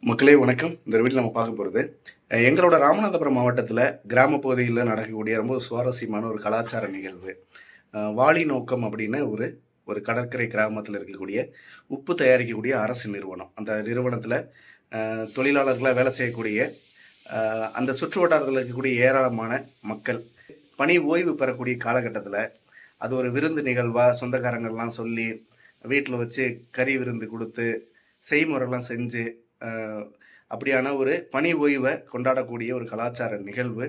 மக்களே வணக்கம். இந்த வீட்டில் நம்ம பார்க்க போகிறது எங்களோட ராமநாதபுரம் மாவட்டத்தில் கிராம பகுதிகளில் நடக்கக்கூடிய ரொம்ப சுவாரஸ்யமான ஒரு கலாச்சார நிகழ்வு. வாலி நோக்கம் அப்படின்னு ஒரு ஒரு கடற்கரை கிராமத்தில் இருக்கக்கூடிய உப்பு தயாரிக்கக்கூடிய அரசு நிறுவனம். அந்த நிறுவனத்தில் தொழிலாளர்களாக வேலை செய்யக்கூடிய அந்த சுற்று வட்டாரத்தில் இருக்கக்கூடிய ஏராளமான மக்கள் பணி ஓய்வு பெறக்கூடிய காலகட்டத்தில் அது ஒரு விருந்து நிகழ்வாக சொந்தக்காரங்கள்லாம் சொல்லி வீட்டில் வச்சு கறி விருந்து கொடுத்து செய்முறைலாம் செஞ்சு அப்படியான ஒரு பணி ஓய்வை கொண்டாடக்கூடிய ஒரு கலாச்சார நிகழ்வு.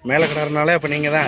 மேல கிடாருனாலே அப்ப நீங்க தான்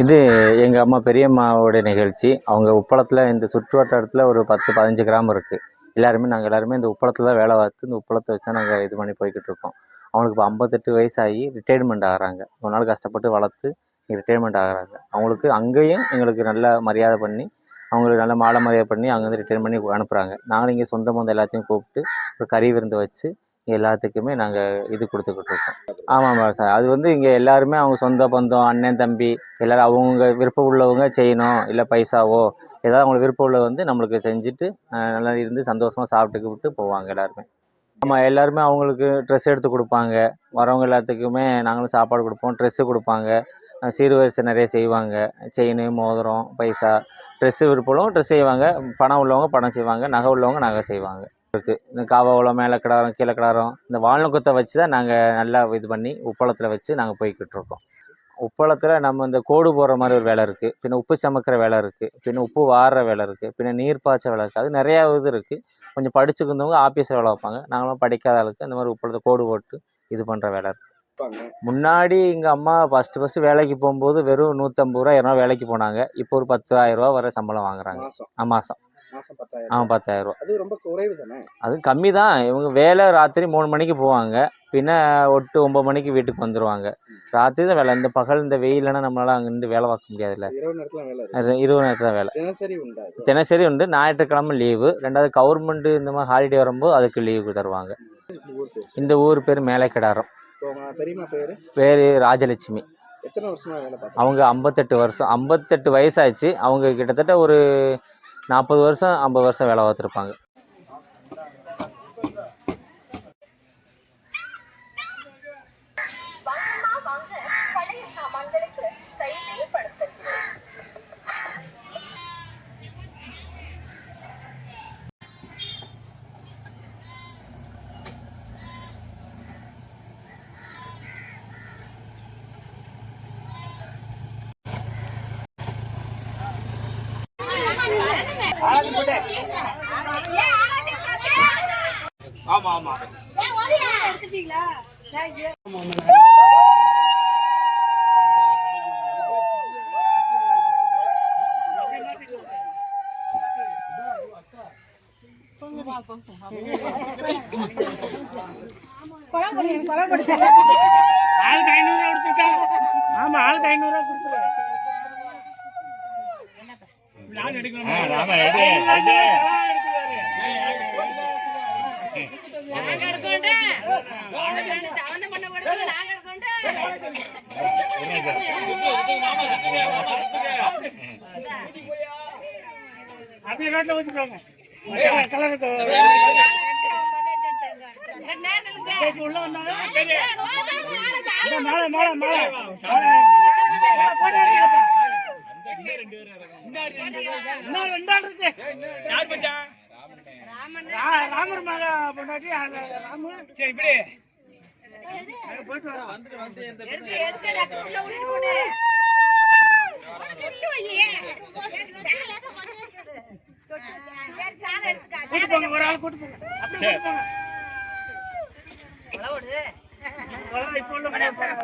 இது எங்கள் அம்மா பெரியம்மாவோட நிகழ்ச்சி. அவங்க உப்பளத்தில் இந்த சுற்று வட்டாரத்தில் ஒரு 10-15 கிராமம் இருக்குது. நாங்கள் எல்லாருமே இந்த உப்பளத்தில் தான் வேலை பார்த்து இந்த உப்பளத்தை வச்சு தான் நாங்கள் இது பண்ணி போய்கிட்டு இருக்கோம். அவங்களுக்கு இப்போ 58 வயசாகி ரிட்டையர்மெண்ட் ஆகிறாங்க. ஒரு நாள் கஷ்டப்பட்டு வளர்த்து ரிட்டையர்மெண்ட் ஆகிறாங்க. அவங்களுக்கு அங்கேயும் எங்களுக்கு நல்ல மரியாதை பண்ணி அவங்களுக்கு நல்ல மாலை மரியாதை பண்ணி அங்கேருந்து ரிட்டர்ன் பண்ணி அனுப்புகிறாங்க. நாங்களும் இங்கே சொந்த பந்தம் எல்லாத்தையும் கூப்பிட்டு ஒரு கறி விருந்து வச்சு எல்லாத்துக்குமே நாங்கள் இது கொடுத்துக்கிட்டு இருக்கோம். ஆமாம் சார், அது இங்கே எல்லாருமே அவங்க சொந்த பந்தம், அண்ணன் தம்பி எல்லோரும் அவங்க விருப்பம் உள்ளவங்க செய்யணும், இல்லை பைசாவோ ஏதாவது அவங்களுக்கு விருப்பம் உள்ளது நம்மளுக்கு செஞ்சுட்டு நல்லா இருந்து சந்தோஷமாக சாப்பிட்டுக்கிட்டு போவாங்க எல்லாருமே. ஆமாம், எல்லாருமே அவங்களுக்கு ட்ரெஸ் எடுத்து கொடுப்பாங்க. வரவங்க எல்லாத்துக்குமே நாங்களும் சாப்பாடு கொடுப்போம், ட்ரெஸ்ஸு கொடுப்பாங்க, சீர்வரிசை நிறைய செய்வாங்க. செயின், மோதிரம், பைசா, ட்ரெஸ்ஸு விருப்பம் ட்ரெஸ் செய்வாங்க. பணம் உள்ளவங்க பணம் செய்வாங்க, நகை உள்ளவங்க நகை செய்வாங்க. இருக்குது இந்த காவாவில் மேலே கிடாரம் கீழே கிடாரம் இந்த வால்நோக்கத்தை வச்சு தான் நாங்கள் நல்லா இது பண்ணி உப்பளத்தில் வச்சு நாங்கள் போய்கிட்டு இருக்கோம். உப்பளத்தில் நம்ம இந்த கோடு போடுற மாதிரி ஒரு வேலை இருக்குது, பின்ன உப்பு சமைக்கிற வேலை இருக்குது, பின்ன உப்பு வாடுற வேலை இருக்குது, பின்ன நீர் பாய்ச்ச வேலை இருக்குது. அது நிறையா இது இருக்குது. கொஞ்சம் படிச்சுருந்தவங்க ஆஃபீஸில் வேலை வைப்பாங்க. நாங்களும் படிக்காத ஆளுக்கு இந்த மாதிரி உப்பளத்தை கோடு போட்டு இது பண்ணுற வேலை இருக்குது. முன்னாடி எங்கள் அம்மா ஃபஸ்ட்டு வேலைக்கு போகும்போது வெறும் 150 ரூபா 200 வேலைக்கு போனாங்க. இப்போ ஒரு 10,000 ரூபா வரை சம்பளம் வாங்குறாங்க. மாதம் 10,000 ரூபா. அது ரொம்ப குறைவு தானே? அது கம்மி தான். இவங்க வேலை ராத்திரி 3 மணிக்கு போவாங்க, பின்ன 8-9 மணிக்கு வீட்டுக்கு வந்துடுவாங்க. ராத்திரி தான் வேலை. இந்த பகல் இந்த வெயில்னா நம்மளால அங்கே நின்று வேலை பார்க்க முடியாதுல்ல. இரவு நேரத்தில் வேலை தினசரி உண்டு. ஞாயிற்றுக்கிழமை லீவு. ரெண்டாவது கவர்மெண்ட் இந்த மாதிரி ஹாலிடே வரும்போது அதுக்கு லீவு தருவாங்க. இந்த ஊர் பேர் மேலே கிடாரம். பேர் ராஜலட்சுமி. எத்தனை வருஷமா வேலை பார்த்தாங்க? அவங்க 58 வருஷம். 58 வயசாச்சு. அவங்க கிட்டத்தட்ட ஒரு 40 வருஷம் 50 வருஷம் வேலை பார்த்துருப்பாங்க. ஆமா ஆமா எடுத்துட்டீங்களா? ஆளுக்கு 500 ரூபா கொடுத்துருக்காங்க. ஆமா, ஆளுக்கு 500 ரூபா கொடுத்துருக்காங்க. நான் எடுக்கணும். ஆமா எடு எடு. நாங்க எடுக்கோண்டே. வாங்க சவந்த பண்ண போறது நாங்க எடுக்கோண்டே. அப்படியே ரோட்ல ஊத்திடுவாங்க. கலருக்கு உள்ள வந்தாங்க. மாலை மாலை மாலை இன்னும் 2 ஆள் இருக்கு. யார் மச்சான்? ராமர் மக பொண்டாட்டி ராமு. சரி இப்படி போயிட்டு வரோம். கூட்டு போங்க, ஒரு ஆள் கூட்டு போங்க. அப்படியே கூட்டு போங்க. இப்போ உள்ள போறாங்க.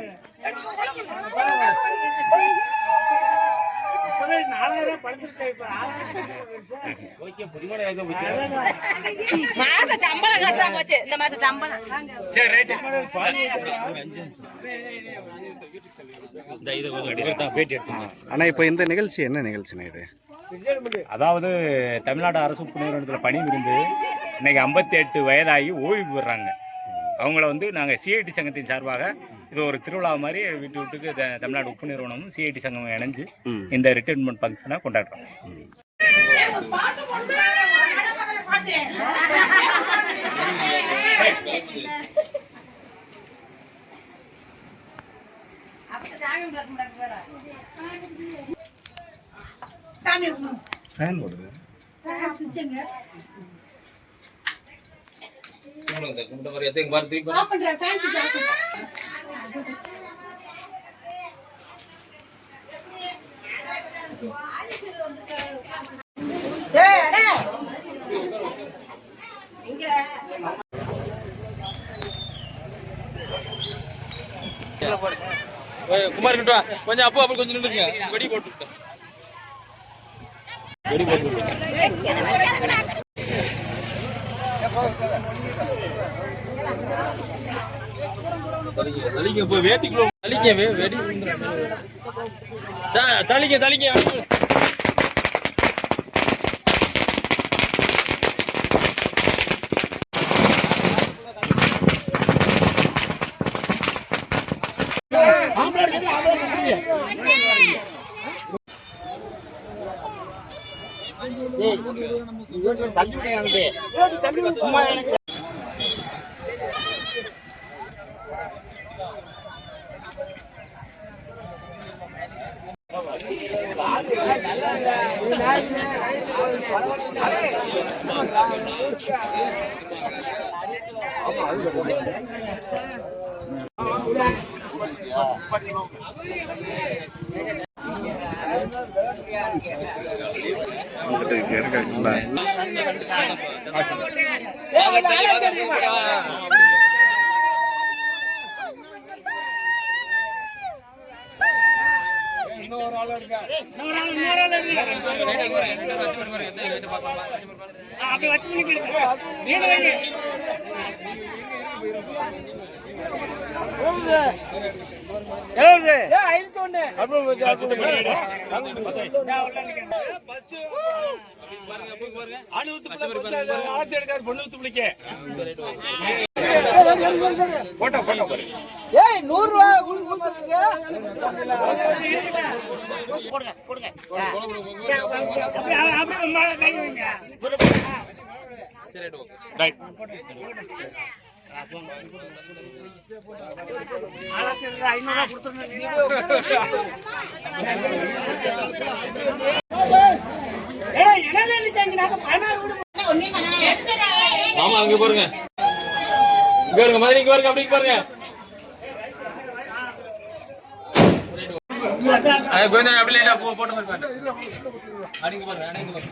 4000 படுத்துட்டு இப்ப 6000 ஓகே புடிமட ஏதோ மாச சம்பளம் காசா போச்சு இந்த மாச சம்பளம். சரி ரைட். ஆனா இப்போ இந்த நிகழ்ச்சி என்ன நிகழ்ச்சினா இது? அதாவது தமிழ்நாடு அரசு உப்பு நிறுவனத்தில் பணிபுரிந்து இன்னைக்கு 58 வயதாகி ஓய்வு பெறாங்க. அவங்கள வந்து நாங்கள் சிஐடி சங்கத்தின் சார்பாக இது ஒரு திருவிழா மாதிரி விட்டு விட்டுக்கு தமிழ்நாடு உப்பு நிறுவனமும் சிஐடி சங்கமும் இணைஞ்சு இந்த ரிட்டைர்மெண்ட் ஃபங்க்ஷனை கொண்டாடுறோம். ஃபேன் ஓடுது. குமார் கிட்ட கொஞ்சம் அப்போ அப்படி கொஞ்சம் நின்றுங்க. வெடி போட்டு தலிங்க போய் வேட்டிக்குள்ள தலிங்க வெடி தலிங்க தலிங்க. ஆமா அங்க பாருங்க, இங்க பாருங்க மதுரைக்கு பாருங்க, அப்படி பாருங்க. கொஞ்சம் அப்படி லைட்டா போட்ட மாதிரி பாருங்க. அடிங்க பாருங்க, அடிங்க பாருங்க.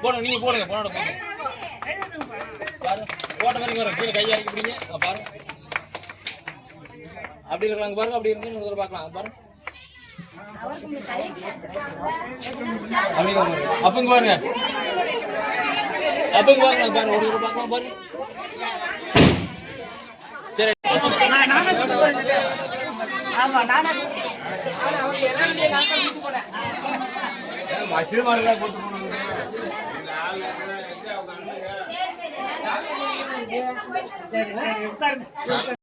போடுங்க, நீங்க போடுங்க, போட போடுங்க. பாருங்க போட்ட மாதிரி பாருங்க, கீழே கையை அடிக்க பிடிங்க பாருங்க. அப்படி இருக்காங்க பாருங்க, அப்படி இருக்கு ஒரு பார்க்கலாம் பாருங்க. அப்பங்க பாருங்க, அப்பங்க பாருங்க பாருங்க, ஒரு பார்க்கலாம் பாருங்க. சரி ஆமா நானே போட்டு சரி உட்காருங்க.